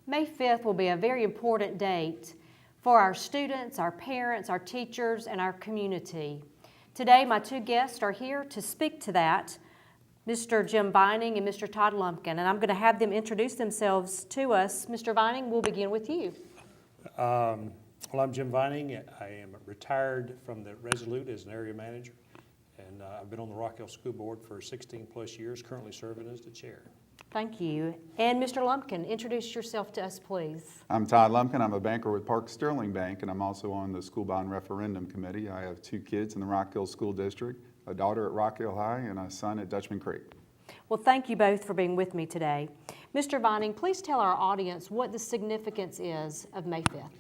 May 5th will be a very important date for our students, our parents, our teachers, and our community. Today, my two guests are here to speak to that, Mr. Jim Vining and Mr. Todd Lumpkin, and I'm going to have them introduce themselves to us. Mr. Vining, we'll begin with you. Well, I'm Jim Vining. I am retired from the Resolute as an area manager, and I've been on the Rock Hill School Board for 16 plus years, currently serving as the chair. Thank you. And Mr. Lumpkin, introduce yourself to us, please. I'm Todd Lumpkin. I'm a banker with Park Sterling Bank, and I'm also on the School Bond Referendum Committee. I have two kids in the Rock Hill School District, a daughter at Rock Hill High and a son at Dutchman Creek. Well, thank you both for being with me today. Mr. Vining, please tell our audience what the significance is of May 5th.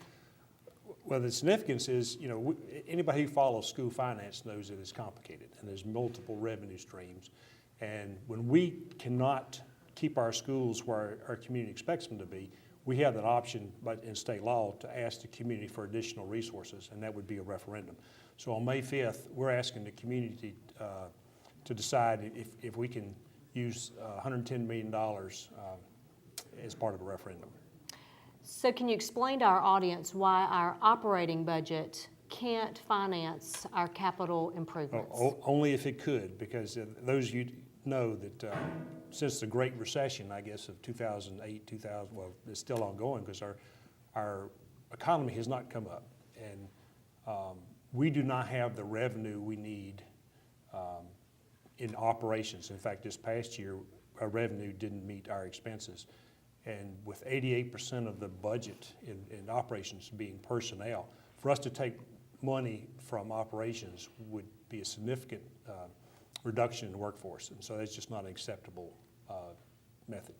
Well, the significance is, anybody who follows school finance knows that it's complicated and there's multiple revenue streams. And when we cannot keep our schools where our community expects them to be, we have that option, but in state law, to ask the community for additional resources, and that would be a referendum. So on May 5th, we're asking the community to decide if we can use $110 million as part of a referendum. So can you explain to our audience why our operating budget can't finance our capital improvements? Only if it could, because those of you know that since the Great Recession, I guess, of 2008, well, it's still ongoing because our economy has not come up. And we do not have the revenue we need in operations. In fact, this past year, our revenue didn't meet our expenses. And with 88% of the budget in operations being personnel, for us to take money from operations would be a significant reduction in the workforce. And so that's just not an acceptable method.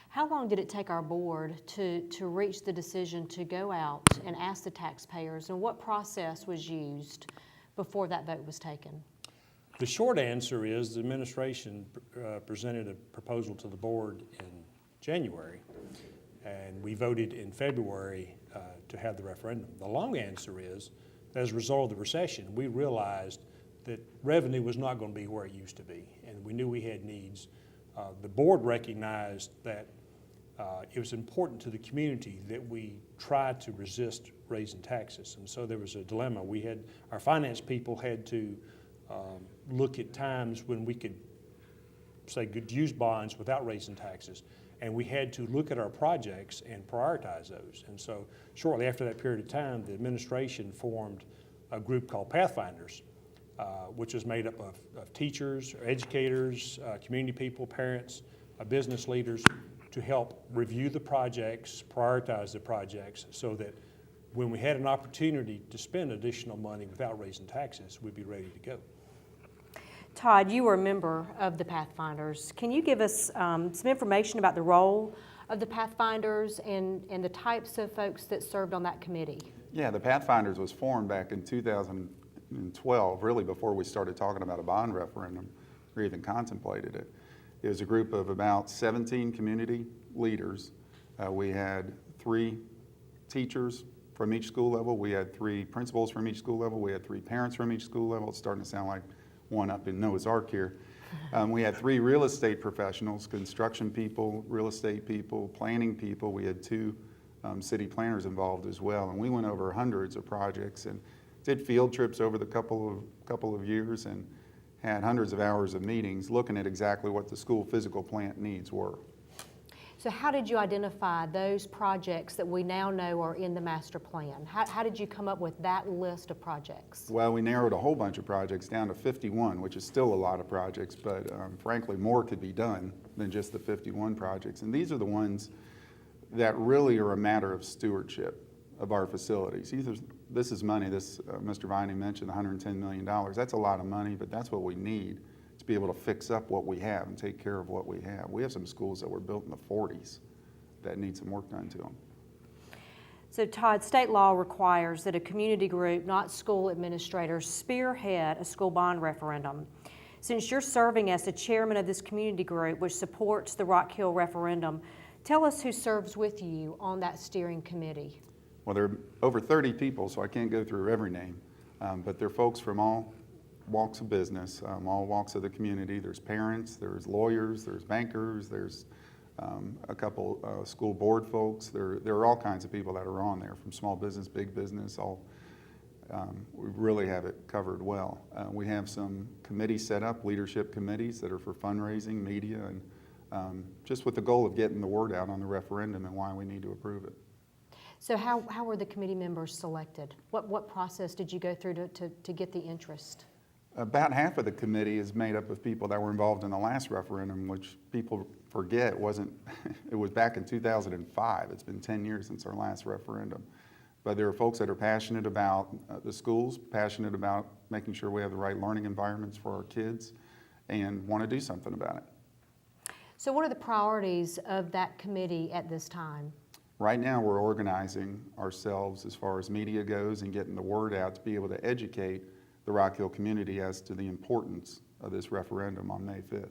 How long did it take our board to reach the decision to go out and ask the taxpayers, and what process was used before that vote was taken? The short answer is the administration presented a proposal to the board in January, and we voted in February to have the referendum. The long answer is, as a result of the recession, we realized that revenue was not going to be where it used to be, and we knew we had needs. The board recognized that it was important to the community that we tried to resist raising taxes, and so there was a dilemma. Our finance people had to look at times when we could use bonds without raising taxes, and we had to look at our projects and prioritize those. And so shortly after that period of time, the administration formed a group called Pathfinders, which was made up of teachers, educators, community people, parents, business leaders, to help review the projects, prioritize the projects, so that when we had an opportunity to spend additional money without raising taxes, we'd be ready to go. Todd, you were a member of the Pathfinders. Can you give us some information about the role of the Pathfinders and the types of folks that served on that committee? Yeah, the Pathfinders was formed back in 2012, really before we started talking about a bond referendum or even contemplated it. It was a group of about 17 community leaders. We had 3 teachers from each school level. We had 3 principals from each school level. We had 3 parents from each school level. It's starting to sound like one up in Noah's Ark here. We had 3 real estate professionals, construction people, real estate people, planning people. We had 2 city planners involved as well. And we went over hundreds of projects and did field trips over the couple of years and had hundreds of hours of meetings looking at exactly what the school physical plant needs were. So how did you identify those projects that we now know are in the master plan? How did you come up with that list of projects? Well, we narrowed a whole bunch of projects down to 51, which is still a lot of projects, but frankly, more could be done than just the 51 projects. And these are the ones that really are a matter of stewardship of our facilities. This is money, Mr. Vining mentioned $110 million. That's a lot of money, but that's what we need to be able to fix up what we have and take care of what we have. We have some schools that were built in the 40s that need some work done to them. So Todd, state law requires that a community group, not school administrators, spearhead a school bond referendum. Since you're serving as the chairman of this community group, which supports the Rock Hill referendum, tell us who serves with you on that steering committee. Well, there are over 30 people, so I can't go through every name, but they're folks from all walks of business, all walks of the community. There's parents, there's lawyers, there's bankers, there's a couple school board folks. There are all kinds of people that are on there, from small business, big business, all. We really have it covered well. We have some committees set up, leadership committees that are for fundraising, media, and just with the goal of getting the word out on the referendum and why we need to approve it. So how were the committee members selected? What process did you go through to get the interest? About half of the committee is made up of people that were involved in the last referendum, which people forget it was back in 2005. It's been 10 years since our last referendum. But there are folks that are passionate about the schools, passionate about making sure we have the right learning environments for our kids, and want to do something about it. So what are the priorities of that committee at this time? Right now, we're organizing ourselves as far as media goes and getting the word out to be able to educate the Rock Hill community as to the importance of this referendum on May 5th.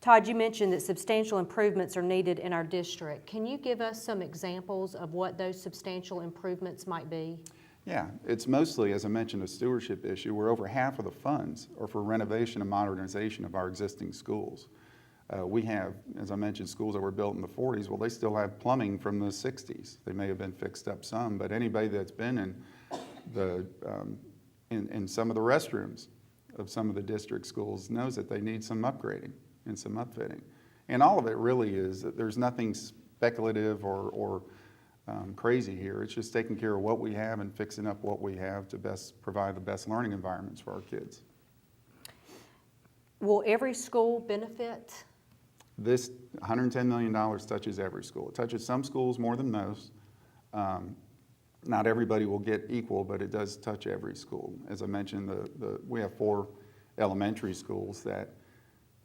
Todd, you mentioned that substantial improvements are needed in our district. Can you give us some examples of what those substantial improvements might be? Yeah, it's mostly, as I mentioned, a stewardship issue where over half of the funds are for renovation and modernization of our existing schools. We have, as I mentioned, schools that were built in the 40s. Well, they still have plumbing from the 60s. They may have been fixed up some, but anybody that's been in some of the restrooms of some of the district schools knows that they need some upgrading and some upfitting. And all of it really is that there's nothing speculative or crazy here. It's just taking care of what we have and fixing up what we have to best provide the best learning environments for our kids. Will every school benefit? This $110 million touches every school. It touches some schools more than most. Not everybody will get equal, but it does touch every school. As I mentioned, we have 4 elementary schools that,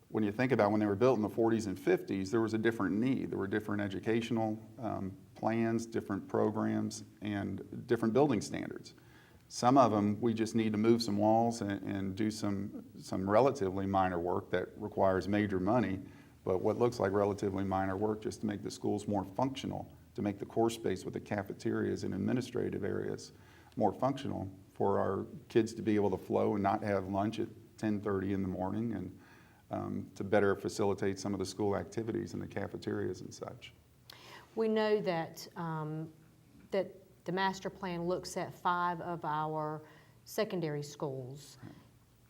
when you think about when they were built in the 40s and 50s, there was a different need. There were different educational plans, different programs, and different building standards. Some of them, we just need to move some walls and do some relatively minor work that requires major money, but what looks like relatively minor work just to make the schools more functional, to make the core space with the cafeterias and administrative areas more functional for our kids to be able to flow and not have lunch at 10:30 in the morning, and to better facilitate some of the school activities in the cafeterias and such. We know that that the master plan looks at 5 of our secondary schools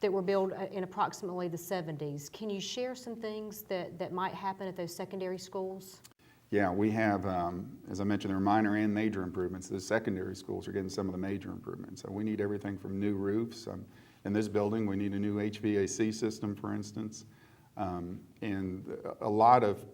that were built in approximately the 70s. Can you share some things that might happen at those secondary schools? Yeah, we have, as I mentioned, there are minor and major improvements. The secondary schools are getting some of the major improvements. So we need everything from new roofs. In this building, we need a new HVAC system, for instance. And a lot of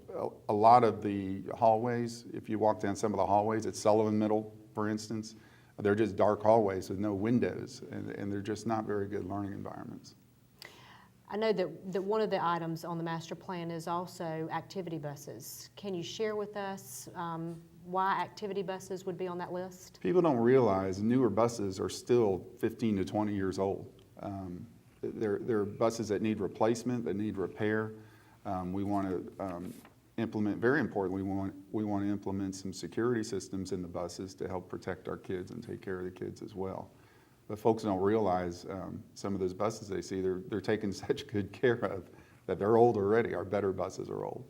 the hallways, if you walk down some of the hallways at Sullivan Middle, for instance, they're just dark hallways with no windows, and they're just not very good learning environments. I know that one of the items on the master plan is also activity buses. Can you share with us why activity buses would be on that list? People don't realize newer buses are still 15 to 20 years old. They're buses that need replacement, that need repair. We want to implement, very importantly, we want to implement some security systems in the buses to help protect our kids and take care of the kids as well. But folks don't realize some of those buses they see, they're taken such good care of that they're old already. Our better buses are old.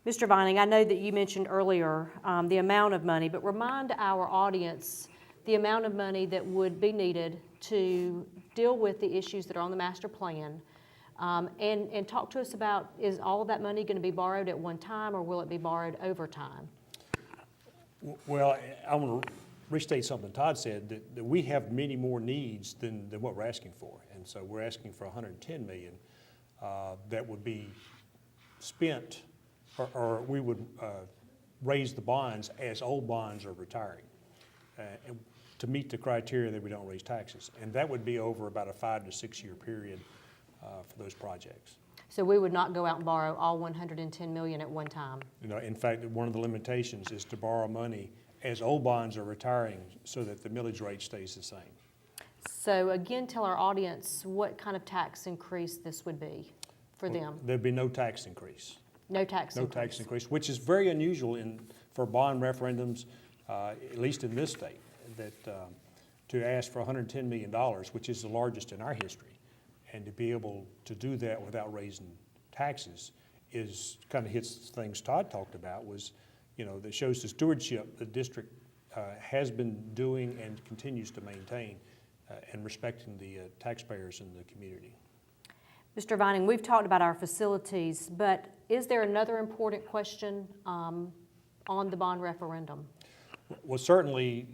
Mr. Vining, I know that you mentioned earlier the amount of money, but remind our audience the amount of money that would be needed to deal with the issues that are on the master plan. And talk to us about, is all of that money going to be borrowed at one time, or will it be borrowed over time? Well, I want to restate something Todd said, that we have many more needs than what we're asking for. And so we're asking for $110 million that would be spent, or we would raise the bonds as old bonds are retiring to meet the criteria that we don't raise taxes. And that would be over about a 5 to 6 year period for those projects. So we would not go out and borrow all $110 million at one time? You know, in fact, one of the limitations is to borrow money as old bonds are retiring so that the millage rate stays the same. So again, tell our audience what kind of tax increase this would be for them. There'd be no tax increase. No tax increase. No tax increase, which is very unusual for bond referendums, at least in this state, that to ask for $110 million, which is the largest in our history, and to be able to do that without raising taxes kind of hits things Todd talked about, was, that shows the stewardship the district has been doing and continues to maintain, and respecting the taxpayers in the community. Mr. Vining, we've talked about our facilities, but is there another important question on the bond referendum? Well, certainly,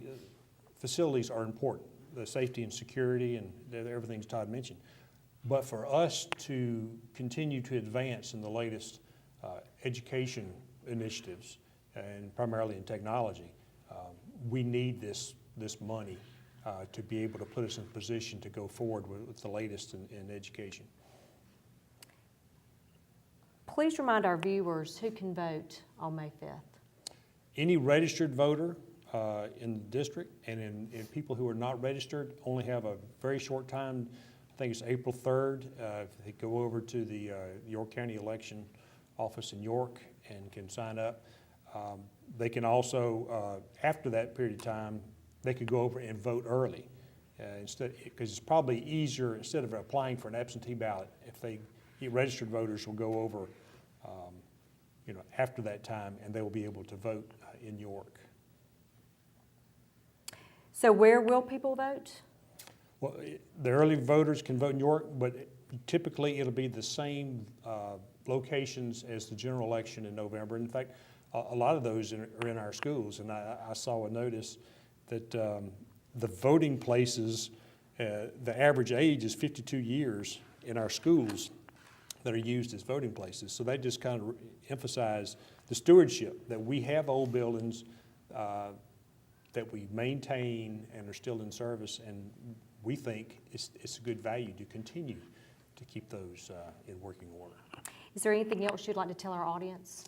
facilities are important, the safety and security and everything Todd mentioned. But for us to continue to advance in the latest education initiatives, and primarily in technology, we need this money to be able to put us in a position to go forward with the latest in education. Please remind our viewers who can vote on May 5th. Any registered voter in the district, and in people who are not registered only have a very short time. I think it's April 3rd. If they go over to the York County Election Office in York and can sign up. They can also, after that period of time, they could go over and vote early. Because it's probably easier, instead of applying for an absentee ballot, if registered voters will go over after that time, and they will be able to vote in York. So where will people vote? Well, the early voters can vote in York, but typically it'll be the same locations as the general election in November. In fact, a lot of those are in our schools, and I saw a notice that the voting places, the average age is 52 years in our schools that are used as voting places. So they just kind of emphasize the stewardship, that we have old buildings that we maintain and are still in service, and we think it's a good value to continue to keep those in working order. Is there anything else you'd like to tell our audience?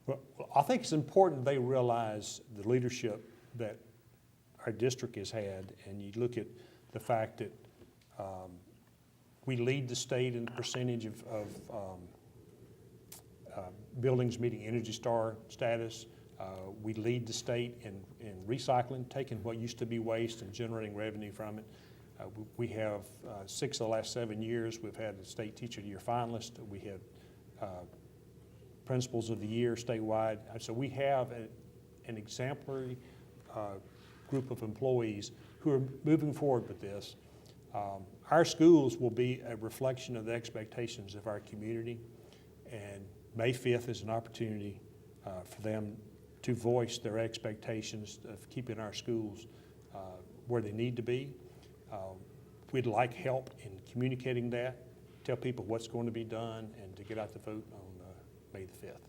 Well, I think it's important they realize the leadership that our district has had, and you look at the fact that we lead the state in the percentage of buildings meeting Energy Star status. We lead the state in recycling, taking what used to be waste and generating revenue from it. We have 6 of the last 7 years, we've had a State Teacher of the Year finalist. We had Principals of the Year statewide. So we have an exemplary group of employees who are moving forward with this. Our schools will be a reflection of the expectations of our community, and May 5th is an opportunity for them to voice their expectations of keeping our schools where they need to be. We'd like help in communicating that, tell people what's going to be done, and to get out the vote on May the 5th.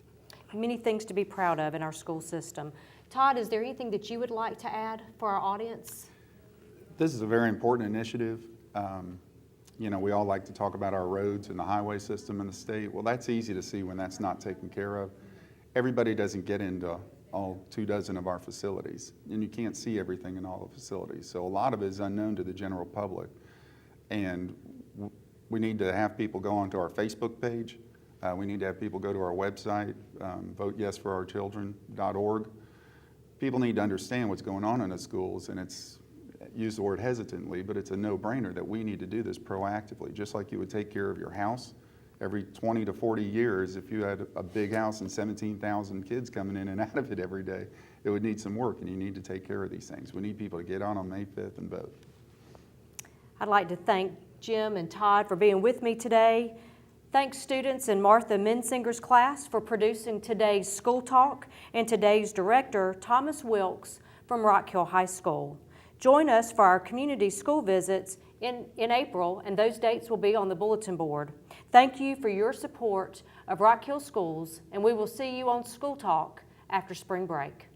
Many things to be proud of in our school system. Todd, is there anything that you would like to add for our audience? This is a very important initiative. We all like to talk about our roads and the highway system in the state. Well, that's easy to see when that's not taken care of. Everybody doesn't get into all 24 of our facilities, and you can't see everything in all the facilities. So a lot of it is unknown to the general public. And we need to have people go onto our Facebook page. We need to have people go to our website, voteyesforourchildren.org. People need to understand what's going on in the schools, and use the word hesitantly, but it's a no-brainer that we need to do this proactively, just like you would take care of your house. Every 20 to 40 years, if you had a big house and 17,000 kids coming in and out of it every day, it would need some work, and you need to take care of these things. We need people to get on May 5th and vote. I'd like to thank Jim and Todd for being with me today. Thanks students in Martha Mensinger's class for producing today's School Talk, and today's director, Thomas Wilkes from Rock Hill High School. Join us for our community school visits in April, and those dates will be on the bulletin board. Thank you for your support of Rock Hill Schools, and we will see you on School Talk after spring break.